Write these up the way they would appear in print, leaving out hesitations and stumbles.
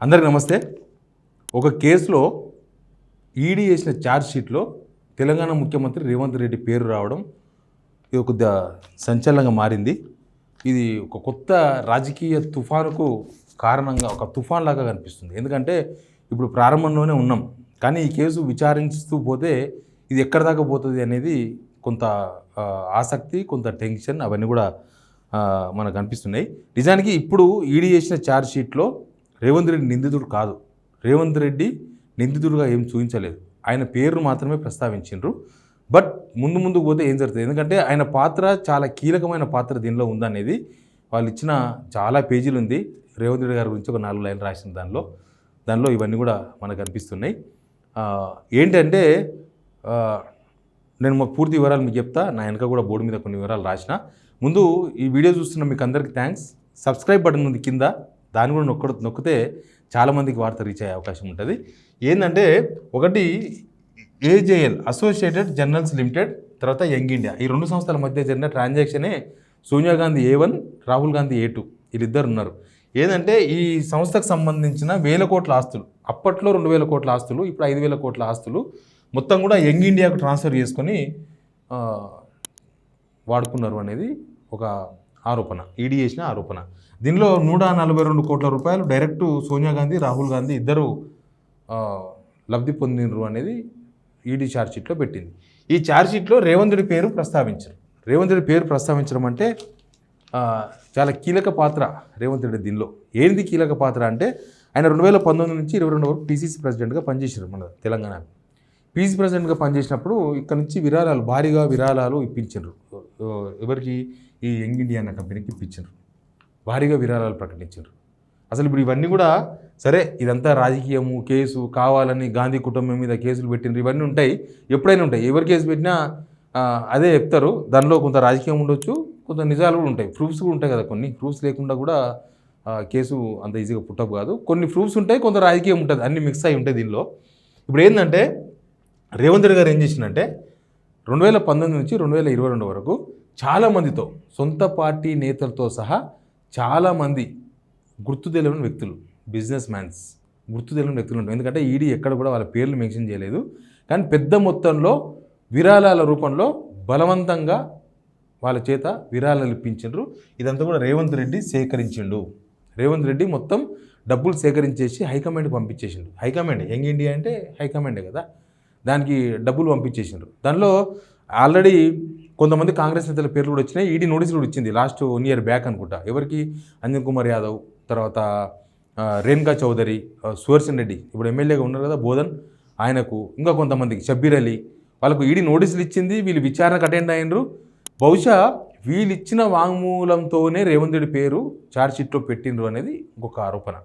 అందరికీ నమస్తే. ఒక కేసులో ఈడీ చేసిన ఛార్జ్ షీట్లో తెలంగాణ ముఖ్యమంత్రి రేవంత్ రెడ్డి పేరు రావడం ఇది ఒక సంచలనంగా మారింది. ఇది ఒక కొత్త రాజకీయ తుఫానుకు కారణంగా ఒక తుఫాన్ లాగా కనిపిస్తుంది. ఎందుకంటే ఇప్పుడు ప్రారంభంలోనే ఉన్నాం, కానీ ఈ కేసు విచారిస్తూ పోతే ఇది ఎక్కడి దాకా పోతుంది అనేది కొంత ఆసక్తి, కొంత టెన్షన్ అవన్నీ కూడా మనకు అనిపిస్తున్నాయి. నిజానికి ఇప్పుడు ఈడీ చేసిన ఛార్జ్ షీట్లో రేవంత్ రెడ్డి నిందితుడు కాదు, రేవంత్ రెడ్డి నిందితుడుగా ఏం చూపించలేదు, ఆయన పేరును మాత్రమే ప్రస్తావించారు. బట్ ముందుకు పోతే ఏం జరుగుతుంది, ఎందుకంటే ఆయన పాత్ర చాలా కీలకమైన పాత్ర దీనిలో ఉందనేది వాళ్ళు ఇచ్చిన చాలా పేజీలు ఉంది. రేవంత్ రెడ్డి గారి గురించి ఒక 4 లైన్లు రాసిన దానిలో ఇవన్నీ కూడా మనకు అనిపిస్తున్నాయి. ఏంటంటే నేను మాకు పూర్తి వివరాలు మీకు చెప్తా. నా వెనక కూడా బోర్డు మీద కొన్ని వివరాలు రాసిన. ముందు ఈ వీడియో చూస్తున్న మీకు అందరికీ థ్యాంక్స్. సబ్స్క్రైబ్ బటన్ ఉంది కింద, దాన్ని కూడా నొక్కితే చాలామందికి వార్త రీచ్ అయ్యే అవకాశం ఉంటుంది. ఏంటంటే ఒకటి ఏజేఎల్ అసోసియేటెడ్ జర్నల్స్ లిమిటెడ్, తర్వాత యంగ్ ఇండియా, ఈ 2 సంస్థల మధ్య జరిగిన ట్రాన్సాక్షనే సోనియా గాంధీ A1, రాహుల్ గాంధీ A2 వీళ్ళిద్దరు ఉన్నారు. ఏంటంటే ఈ సంస్థకు సంబంధించిన 1000 కోట్ల ఆస్తులు, అప్పట్లో 2000 కోట్ల ఆస్తులు, ఇప్పుడు 5000 కోట్ల ఆస్తులు మొత్తం కూడా యంగ్ ఇండియాకు ట్రాన్స్ఫర్ చేసుకొని వాడుకున్నారు అనేది ఒక ఆరోపణ, ఈడీ చేసిన ఆరోపణ. దీనిలో 142 కోట్ల రూపాయలు డైరెక్ట్ సోనియా గాంధీ, రాహుల్ గాంధీ ఇద్దరు లబ్ధి పొందినరు అనేది ఈడీ ఛార్జ్షీట్లో పెట్టింది. ఈ ఛార్జ్షీట్లో రేవంత్ రెడ్డి పేరు ప్రస్తావించారు. రేవంత్ రెడ్డి పేరు ప్రస్తావించడం అంటే చాలా కీలక పాత్ర రేవంత్ రెడ్డి దీనిలో. ఏంది కీలక పాత్ర అంటే ఆయన 2019 నుంచి 2022 వరకు పీసీసీ ప్రెసిడెంట్గా పనిచేశారు. మన తెలంగాణ పీసీ ప్రెసిడెంట్గా పనిచేసినప్పుడు ఇక్కడ నుంచి భారీగా విరాళాలు ఇప్పించారు. ఎవరికి? ఈ యంగ్ ఇండియా అన్న కంపెనీకి ఇప్పించారు, భారీగా విరాళాలు ప్రకటించారు. అసలు ఇప్పుడు ఇవన్నీ కూడా సరే, ఇదంతా రాజకీయము, కేసు కావాలని గాంధీ కుటుంబం మీద కేసులు పెట్టినారు, ఇవన్నీ ఉంటాయి, ఎప్పుడైనా ఉంటాయి. ఎవరు కేసు పెట్టినా అదే చెప్తారు. దానిలో కొంత రాజకీయం ఉండొచ్చు, కొంత నిజాలు కూడా ఉంటాయి, ప్రూఫ్స్ కూడా ఉంటాయి కదా. కొన్ని ప్రూఫ్స్ లేకుండా కూడా కేసు అంత ఈజీగా పుట్టపు కాదు. కొన్ని ప్రూఫ్స్ ఉంటాయి, కొంత రాజకీయం ఉంటుంది, అన్ని మిక్స్ అయి ఉంటాయి దీనిలో. ఇప్పుడు ఏంటంటే రేవంత్ రెడ్డి గారు ఏం చేసిందంటే 2019 నుంచి 2022 వరకు చాలామందితో, సొంత పార్టీ నేతలతో సహా చాలామంది గుర్తు తెలియని వ్యక్తులు, బిజినెస్ మ్యాన్స్, గుర్తు తెలియని వ్యక్తులు ఉంటారు. ఎందుకంటే ఈడీ ఎక్కడ కూడా వాళ్ళ పేర్లు మెన్షన్ చేయలేదు, కానీ పెద్ద మొత్తంలో విరాళాల రూపంలో బలవంతంగా వాళ్ళ చేత విరాళాలు ఇప్పించారు. ఇదంతా కూడా రేవంత్ రెడ్డి సేకరించిండు. రేవంత్ రెడ్డి మొత్తం డబ్బులు సేకరించేసి హైకమాండ్కి పంపించేసిండు. హైకమాండ్, యంగ్ ఇండియా అంటే హైకమాండే కదా, దానికి డబ్బులు పంపించేసిండ్రు. దానిలో ఆల్రెడీ కొంతమంది కాంగ్రెస్ నేతల పేర్లు కూడా వచ్చినాయి. ఈడీ నోటీసులు కూడా ఇచ్చింది లాస్ట్ 1 year బ్యాక్ అనుకుంటా. ఎవరికి? అంజన్ కుమార్ యాదవ్, తర్వాత రేణుకా చౌదరి, సుదర్శన్ రెడ్డి ఇప్పుడు ఎమ్మెల్యేగా ఉన్నారు కదా బోధన్, ఆయనకు, ఇంకా కొంతమందికి, షబ్బీర్ అలీ, వాళ్ళకు ఈడీ నోటీసులు ఇచ్చింది. వీళ్ళు విచారణకు అటెండ్ అయినరు. బహుశా వీళ్ళు ఇచ్చిన వాంగ్మూలంతోనే రేవంత్ రెడ్డి పేరు ఛార్జ్షీట్లో పెట్టిండ్రు అనేది ఇంకొక ఆరోపణ.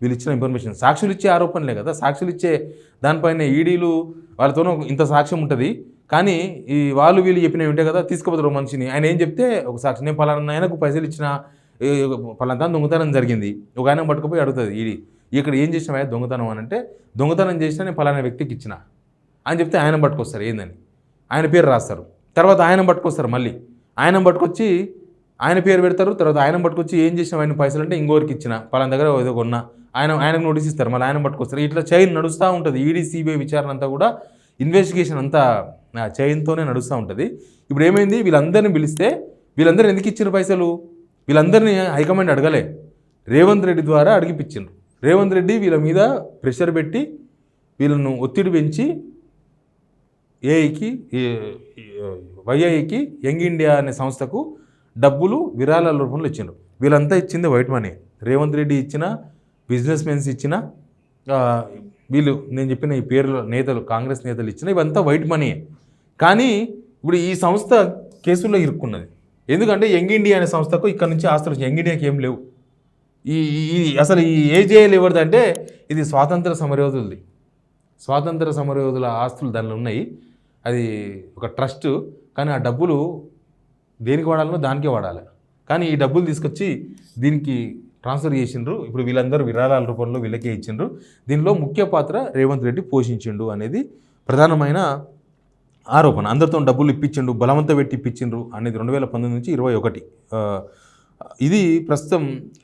వీళ్ళు ఇచ్చిన ఇన్ఫర్మేషన్, సాక్షులు ఇచ్చే ఆరోపణలే కదా, సాక్షులు ఇచ్చే దానిపైన ఈడీలు వాళ్ళతోనూ ఇంత సాక్ష్యం ఉంటుంది, కానీ ఈ వీళ్ళు చెప్పినవి ఉంటాయి కదా, తీసుకుపోతారు మనిషిని. ఆయన ఏం చెప్తే ఒక సాక్షి, నేను పలానా ఆయనకు పైసలు ఇచ్చిన, పలానా దొంగతనం జరిగింది, ఒక ఆయన పట్టుకుపోయి అడుగుతుంది ఈడీ, ఇక్కడ ఏం చేసినా దొంగతనం అని అంటే, దొంగతనం చేసినా నేను పలానా వ్యక్తికి ఇచ్చిన అని చెప్తే ఆయన పట్టుకొస్తారు ఏందని, ఆయన పేరు రాస్తారు. తర్వాత ఆయన పట్టుకొస్తారు, మళ్ళీ ఆయన పట్టుకొచ్చి ఆయన పేరు పెడతారు. తర్వాత ఆయన పట్టుకొచ్చి ఏం చేసిన ఆయన పైసలు అంటే ఇంకోరికి ఇచ్చిన, పలానా దగ్గర ఏదో కొన్నా, ఆయనకు నోటీస్ ఇస్తారు, మళ్ళీ ఆయన పట్టుకొస్తారు. ఇట్లా చైన్ నడుస్తూ ఉంటుంది. ఈడీ సిబిఐ విచారణ అంతా కూడా, ఇన్వెస్టిగేషన్ అంతా చైన్తోనే నడుస్తూ ఉంటుంది. ఇప్పుడు ఏమైంది, వీళ్ళందరినీ పిలిస్తే వీళ్ళందరూ ఎందుకు ఇచ్చిన పైసలు, వీళ్ళందరినీ హైకమాండ్ అడగలే, రేవంత్ రెడ్డి ద్వారా అడిగిపించిండ్రు. రేవంత్ రెడ్డి వీళ్ళ మీద ప్రెషర్ పెట్టి వీళ్ళను ఒత్తిడి పెంచి వైఐకి యంగ్ ఇండియా అనే సంస్థకు డబ్బులు విరాళాల రూపంలో ఇచ్చిండ్రు. వీళ్ళంతా ఇచ్చింది వైట్ మనీ. రేవంత్ రెడ్డి ఇచ్చిన, బిజినెస్ మెన్స్ ఇచ్చిన, వీళ్ళు నేను చెప్పిన ఈ పేర్ల నేతలు, కాంగ్రెస్ నేతలు ఇచ్చిన, ఇవంతా వైట్ మనీ. కానీ ఇప్పుడు ఈ సంస్థ కేసుల్లో ఇరుక్కున్నది. ఎందుకంటే యంగ్ ఇండియా అనే సంస్థకు ఇక్కడ నుంచి ఆస్తులు వచ్చాయి, యంగ్ ఇండియాకి ఏం లేవు. అసలు ఈ ఏజేఎల్ ఎవరిది అంటే ఇది స్వాతంత్ర సమరయోధులది. స్వాతంత్ర సమరయోధుల ఆస్తులు దానిలో ఉన్నాయి. అది ఒక ట్రస్ట్, కానీ ఆ డబ్బులు దేనికి వాడాలనో దానికే వాడాలి. కానీ ఈ డబ్బులు తీసుకొచ్చి దీనికి ట్రాన్స్ఫర్ చేసిండ్రు. ఇప్పుడు వీళ్ళందరూ విరాళాల రూపంలో వీళ్ళకే ఇచ్చిండ్రు. దీనిలో ముఖ్య పాత్ర రేవంత్ రెడ్డి పోషించిండు అనేది ప్రధానమైన ఆరోపణ. అందరితో డబ్బులు ఇప్పించిండు, బలవంత పెట్టి ఇప్పించిండ్రు అనేది 2019 నుంచి 2021. ఇది ప్రస్తుతం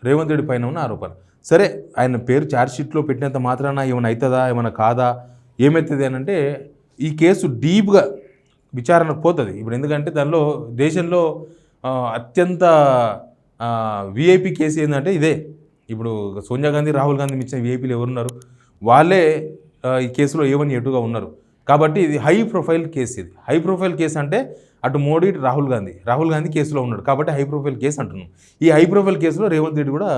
రేవంత్ రెడ్డి పైన ఉన్న ఆరోపణ. సరే ఆయన పేరు ఛార్జ్షీట్లో పెట్టినంత మాత్రాన ఏమైనా అవుతుందా ఏమైనా కాదా ఏమవుతుంది అని అంటే ఈ కేసు డీప్గా విచారణకు పోతుంది ఇప్పుడు. ఎందుకంటే దానిలో దేశంలో అత్యంత విఐపి కేసు ఏంటంటే ఇదే. ఇప్పుడు సోనియా గాంధీ రాహుల్ గాంధీ ఇచ్చిన విఐపీలు ఎవరున్నారు, వాళ్ళే ఈ కేసులో ఏవని ఎటుగా ఉన్నారు. కాబట్టి ఇది హై ప్రొఫైల్ కేసు. ఇది హై ప్రొఫైల్ కేసు అంటే అటు మోడీ ఇటు రాహుల్ గాంధీ కేసులో ఉన్నాడు కాబట్టి హై ప్రొఫైల్ కేసు అంటున్నాం. ఈ హై ప్రొఫైల్ కేసులో రేవంత్ రెడ్డి కూడా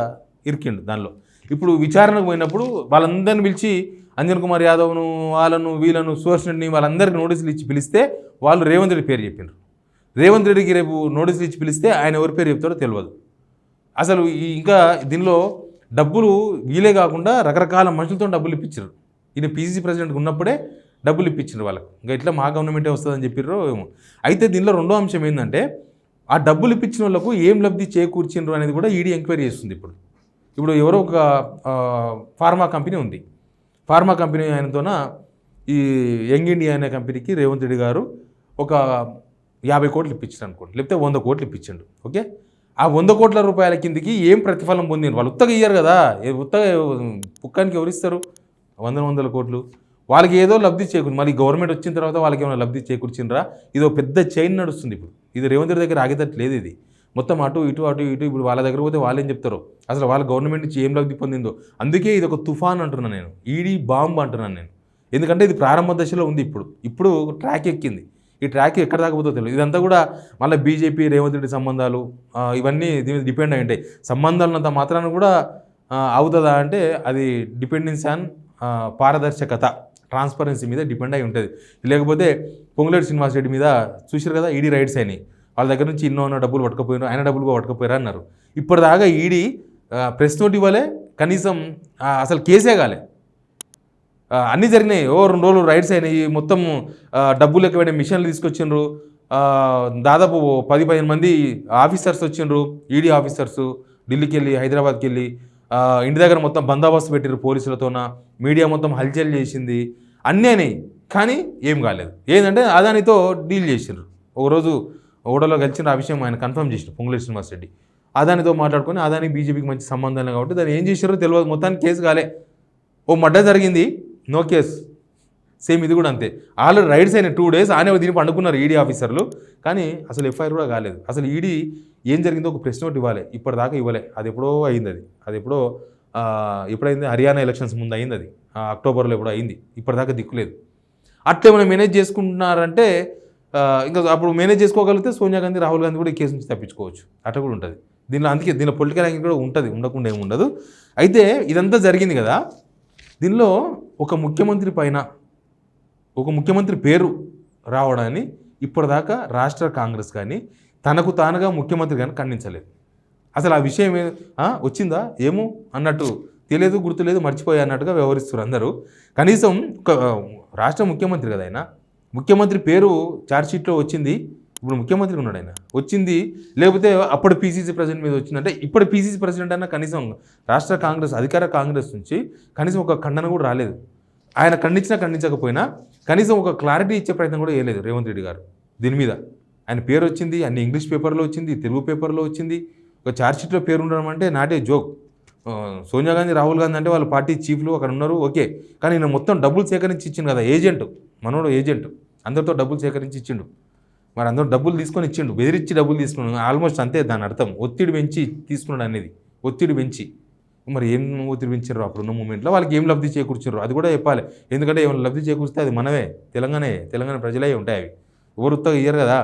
ఇరికిండు దానిలో. ఇప్పుడు విచారణకు పోయినప్పుడు వాళ్ళందరిని పిలిచి అంజన్ కుమార్ యాదవ్ను వాళ్ళను వీళ్ళను సువర్షణని వాళ్ళందరికీ నోటీసులు ఇచ్చి పిలిస్తే వాళ్ళు రేవంత్ రెడ్డి పేరు చెప్పినారు. రేవంత్ రెడ్డికి రేపు నోటీసులు ఇచ్చి పిలిస్తే ఆయన ఎవరి పేరు చెప్తారో తెలియదు. అసలు ఇంకా దీనిలో డబ్బులు వీలే కాకుండా రకరకాల మనుషులతో డబ్బులు ఇప్పించారు. ఈయన పీసీసీ ప్రెసిడెంట్గా ఉన్నప్పుడే డబ్బులు ఇప్పించారు వాళ్ళకు. ఇంకా ఇట్లా మా గవర్నమెంటే వస్తుందని చెప్పారో ఏమో. అయితే దీనిలో రెండో అంశం ఏంటంటే ఆ డబ్బులు ఇప్పించిన వాళ్ళకు ఏం లబ్ధి చేకూర్చిండ్రు అనేది కూడా ఈడీ ఎంక్వైరీ చేస్తుంది. ఇప్పుడు ఎవరో ఒక ఫార్మా కంపెనీ ఉంది. ఫార్మా కంపెనీ ఆయనతోన ఈ యంగ్ ఇండియా అనే కంపెనీకి రేవంత్ రెడ్డి గారు ఒక 50 కోట్లు ఇప్పించారు అనుకోండి, లేకపోతే 100 కోట్లు ఇప్పించండు. ఓకే, ఆ 100 కోట్ల రూపాయల కిందికి ఏం ప్రతిఫలం పొందిండ్రు? వాళ్ళు ఉత్తగా ఇయ్యారు కదా, ఉత్తగా పుక్కానికి ఎవరిస్తారు 100 కోట్లు? వాళ్ళకి ఏదో లబ్ధి చేకూర్చి మళ్ళీ గవర్నమెంట్ వచ్చిన తర్వాత వాళ్ళకి ఏమైనా లబ్ధి చేకూర్చిండ్రా? ఇది ఒక పెద్ద చైన్ నడుస్తుంది ఇప్పుడు. ఇది రేవంత్ రెడ్డి దగ్గర ఆగేటట్టు లేదు. ఇది మొత్తం అటు ఇటు ఇప్పుడు వాళ్ళ దగ్గర పోతే వాళ్ళు ఏం చెప్తారో, అసలు వాళ్ళ గవర్నమెంట్ నుంచి ఏం లబ్ధి పొందిందో. అందుకే ఇది ఒక తుఫాన్ అంటున్నాను నేను, ఈడీ బాంబు అంటున్నాను నేను. ఎందుకంటే ఇది ప్రారంభ దశలో ఉంది. ఇప్పుడు ట్రాక్ ఎక్కింది. ఈ ట్రాక్ ఎక్కడ దాకా పోతుందో తెలియదు. ఇదంతా కూడా మళ్ళీ బీజేపీ రేవంత్ రెడ్డి సంబంధాలు ఇవన్నీ దీని మీద డిపెండ్ అయి ఉంటాయి. సంబంధాలున్నంత మాత్రాన్ని కూడా అవుతుందా అంటే అది డిపెండెన్స్ ఆన్ పారదర్శకత, ట్రాన్స్పరెన్సీ మీద డిపెండ్ అయి ఉంటుంది. లేకపోతే పొంగులేటి శ్రీనివాస్ రెడ్డి మీద చూసారు కదా, ఈడీ రైడ్స్ అయినాయి. వాళ్ళ దగ్గర నుంచి ఇన్నో డబ్బులు పట్టుకపోయినారు, ఆయన డబ్బులు పట్టుకపోయారు అన్నారు. ఇప్పటిదాకా ఈడీ ప్రెస్ నోట్ ఇవ్వలే, కనీసం అసలు కేసే కాలే. అన్నీ జరిగినాయి. 2 రోజులు రైడ్స్ అయినాయి. మొత్తం డబ్బులు ఎక్కువైన మిషన్లు తీసుకొచ్చిండ్రు. దాదాపు 10-15 మంది ఆఫీసర్స్ వచ్చిండ్రు, ఈడీ ఆఫీసర్స్ ఢిల్లీకి వెళ్ళి హైదరాబాద్కి వెళ్ళి ఇంటి దగ్గర మొత్తం బందోబస్తు పెట్టిరు పోలీసులతోన. మీడియా మొత్తం హల్చల్ చేసింది. అన్నీ అయినాయి కానీ ఏం కాలేదు. ఏంటంటే అదానితో డీల్ చేసిండ్రు. ఒకరోజు ఓడలో కలిసిన ఆ విషయం ఆయన కన్ఫర్మ్ చేసిన పొంగులేటి శ్రీనివాస్ రెడ్డి. అదానితో మాట్లాడుకొని అదానికి బీజేపీకి మంచి సంబంధాలు కాబట్టి దాన్ని ఏం చేశారో తెలియదు. మొత్తానికి కేసు కాలే. ఓ మడ్డ జరిగింది, నో కేస్. సేమ్ ఇది కూడా అంతే. ఆల్రెడీ రైడ్స్ అయిన 2 days ఆనే దీన్ని పండుకున్నారు ఈడీ ఆఫీసర్లు, కానీ అసలు ఎఫ్ఐఆర్ కూడా కాలేదు. అసలు ఈడీ ఏం జరిగిందో ఒక ప్రెస్ నోట్ ఇవ్వాలి, ఇప్పటిదాకా ఇవ్వలే. అది ఎప్పుడో అయింది. అది ఎప్పుడైంది? హర్యానా ఎలక్షన్స్ ముందు అయింది. అది అక్టోబర్లో ఎప్పుడో అయింది. ఇప్పటిదాకా దిక్కులేదు. అట్లా ఏమైనా మేనేజ్ చేసుకుంటున్నారంటే ఇంకా అప్పుడు మేనేజ్ చేసుకోగలిగితే సోనియా గాంధీ రాహుల్ గాంధీ కూడా ఈ కేసు నుంచి తప్పించుకోవచ్చు. అట్లా కూడా ఉంటుంది దీనిలో. అందుకే దీనిలో పొలిటికల్ యాంగిల్ కూడా ఉంటుంది, ఉండకుండా ఏమి ఉండదు. అయితే ఇదంతా జరిగింది కదా, దీనిలో ఒక ముఖ్యమంత్రి పేరు రావడాన్ని ఇప్పటిదాకా రాష్ట్ర కాంగ్రెస్ కానీ తనకు తానుగా ముఖ్యమంత్రి కానీ ఖండించలేదు. అసలు ఆ విషయం వచ్చిందా ఏమో అన్నట్టు, తెలియదు, గుర్తులేదు, మర్చిపోయా అన్నట్టుగా వ్యవహరిస్తారు అందరూ. కనీసం ఒక రాష్ట్ర ముఖ్యమంత్రి కదా ఆయన, ముఖ్యమంత్రి పేరు ఛార్జ్షీట్లో వచ్చింది. ఇప్పుడు ముఖ్యమంత్రి ఉన్నాడు ఆయన, వచ్చింది. లేకపోతే అప్పుడు పీసీసీ ప్రెసిడెంట్ మీద వచ్చిందంటే ఇప్పుడు పీసీసీ ప్రెసిడెంట్ అయినా కనీసం రాష్ట్ర కాంగ్రెస్ అధికార కాంగ్రెస్ నుంచి కనీసం ఒక ఖండన కూడా రాలేదు. ఆయన ఖండించకపోయినా కనీసం ఒక క్లారిటీ ఇచ్చే ప్రయత్నం కూడా చేయలేదు రేవంత్ రెడ్డి గారు దీని మీద. ఆయన పేరు వచ్చింది, అన్ని ఇంగ్లీష్ పేపర్లో వచ్చింది, తెలుగు పేపర్లో వచ్చింది. ఒక ఛార్జ్షీట్లో పేరు ఉండడం అంటే నాటే జోక్. సోనియా గాంధీ రాహుల్ గాంధీ అంటే వాళ్ళ పార్టీ చీఫ్లు అక్కడ ఉన్నారు, ఓకే. కానీ ఈయన మొత్తం డబ్బులు సేకరించి ఇచ్చిండు కదా, ఏజెంట్, మనోడు ఏజెంట్, అందరితో డబ్బులు సేకరించి ఇచ్చిండు. మరి అందరూ డబ్బులు తీసుకొని ఇచ్చిండు, బెదిరించి డబ్బులు తీసుకున్నాడు. ఆల్మోస్ట్ అంతే దాని అర్థం, ఒత్తిడి పెంచి తీసుకున్నాడు అనేది. ఒత్తిడి పెంచి మరి ఏం ఒత్తిడి పెంచారు అప్పుడున్న మూమెంట్లో, వాళ్ళకి ఏం లబ్ధి చేకూర్చారు అది కూడా చెప్పాలి. ఎందుకంటే ఏమైనా లబ్ధి చేకూరిస్తే అది మనమే, తెలంగాణ ప్రజలే ఉంటాయి. అవి ఎవరు ఉత్తగా ఇయ్యరు కదా.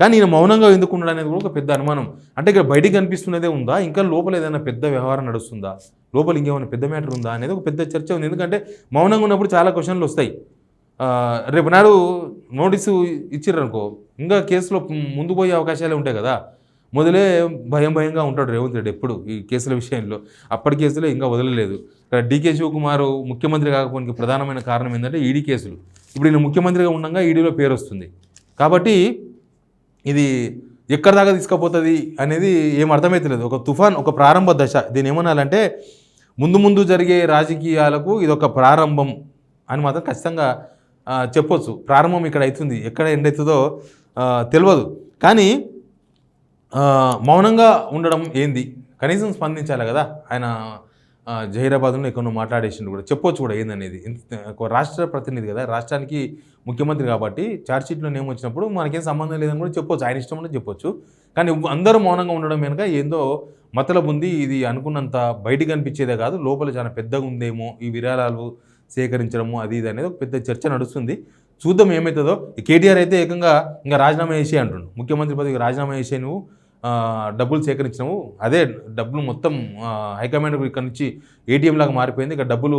కానీ ఈయన మౌనంగా ఎందుకున్నాడు అనేది కూడా ఒక పెద్ద అనుమానం. అంటే ఇక్కడ బయటికి కనిపిస్తున్నదే ఉందా, ఇంకా లోపల ఏదైనా పెద్ద వ్యవహారం నడుస్తుందా, లోపల ఇంకేమైనా పెద్ద మ్యాటర్ ఉందా అనేది ఒక పెద్ద చర్చ ఉంది. ఎందుకంటే మౌనంగా ఉన్నప్పుడు చాలా క్వశ్చన్లు వస్తాయి. రేపు నాడు నోటీసు ఇచ్చిర్రనుకో ఇంకా కేసులో ముందు పోయే అవకాశాలే ఉంటాయి కదా. మొదలే భయంగా ఉంటాడు రేవంత్ రెడ్డి ఎప్పుడు ఈ కేసుల విషయంలో. అప్పటి కేసులో ఇంకా వదలలేదు. డీకే శివకుమార్ ముఖ్యమంత్రి కాకపోవడానికి ప్రధానమైన కారణం ఏంటంటే ఈడీ కేసులు. ఇప్పుడు ఈయన ముఖ్యమంత్రిగా ఉండగా ఈడీలో పేరు వస్తుంది కాబట్టి ఇది ఎక్కడి దాకా తీసుకుపోతుంది అనేది ఏం అర్థమవుతలేదు. ఒక తుఫాన్, ఒక ప్రారంభ దశ. దీన్ని ఏమనాలంటే ముందు జరిగే రాజకీయాలకు ఇది ఒక ప్రారంభం అని మాత్రం ఖచ్చితంగా చెప్పొచ్చు. ప్రారంభం ఇక్కడ అవుతుంది, ఎక్కడ ఎండ్ అవుతుందో తెలియదు. కానీ మౌనంగా ఉండడం ఏంది, కనీసం స్పందించాలి కదా. ఆయన జహీరాబాద్లో ఎక్కడో మాట్లాడేసిండు కూడా, చెప్పొచ్చు కూడా ఏందనేది. ఒక రాష్ట్ర ప్రతినిధి కదా, రాష్ట్రానికి ముఖ్యమంత్రి కాబట్టి ఛార్జ్షీట్లో నేమ్ వచ్చినప్పుడు మనకేం సంబంధం లేదని కూడా చెప్పొచ్చు, ఆయన ఇష్టం కూడా చెప్పొచ్చు. కానీ అందరూ మౌనంగా ఉండడం వెనుక ఏందో మతలబు ఉంది. ఇది అనుకున్నంత బయటికి కనిపించేదే కాదు, లోపల చాలా పెద్దగా ఉందేమో ఈ విరాళాలు సేకరించడము అది ఇది అనేది ఒక పెద్ద చర్చ నడుస్తుంది. చూద్దాం ఏమవుతుందో. కేటీఆర్ అయితే ఏకంగా ఇంకా రాజీనామా చేసే అంటుండు, ముఖ్యమంత్రి పదవికి రాజీనామా చేసే నువ్వు డబ్బులు సేకరించినావు, అదే డబ్బులు మొత్తం హైకమాండ్ ఇక్కడ నుంచి ఏటీఎం లాగా మారిపోయింది, ఇక్కడ డబ్బులు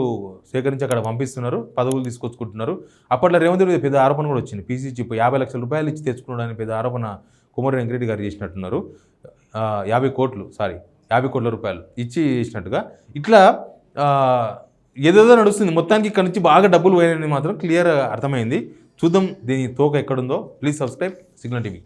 సేకరించి అక్కడ పంపిస్తున్నారు, పదవులు తీసుకొచ్చుకుంటున్నారు. అప్పట్లో రేవంత్ రెడ్డి పెద్ద ఆరోపణ కూడా వచ్చింది, పీసీ చిప్ 50 లక్షల రూపాయలు ఇచ్చి తెచ్చుకున్నాడని పెద్ద ఆరోపణ కుమార్ వెంకరెడ్డి గారు చేసినట్టున్నారు. 50 కోట్ల రూపాయలు ఇచ్చి చేసినట్టుగా. ఇట్లా ఏదేదో నడుస్తుంది మొత్తానికి. ఇక్కడ నుంచి బాగా డబ్బులు పోయాయని మాత్రం క్లియర్ అర్థమైంది. చూద్దాం దీని తోక ఎక్కడుందో. Please subscribe signal TV.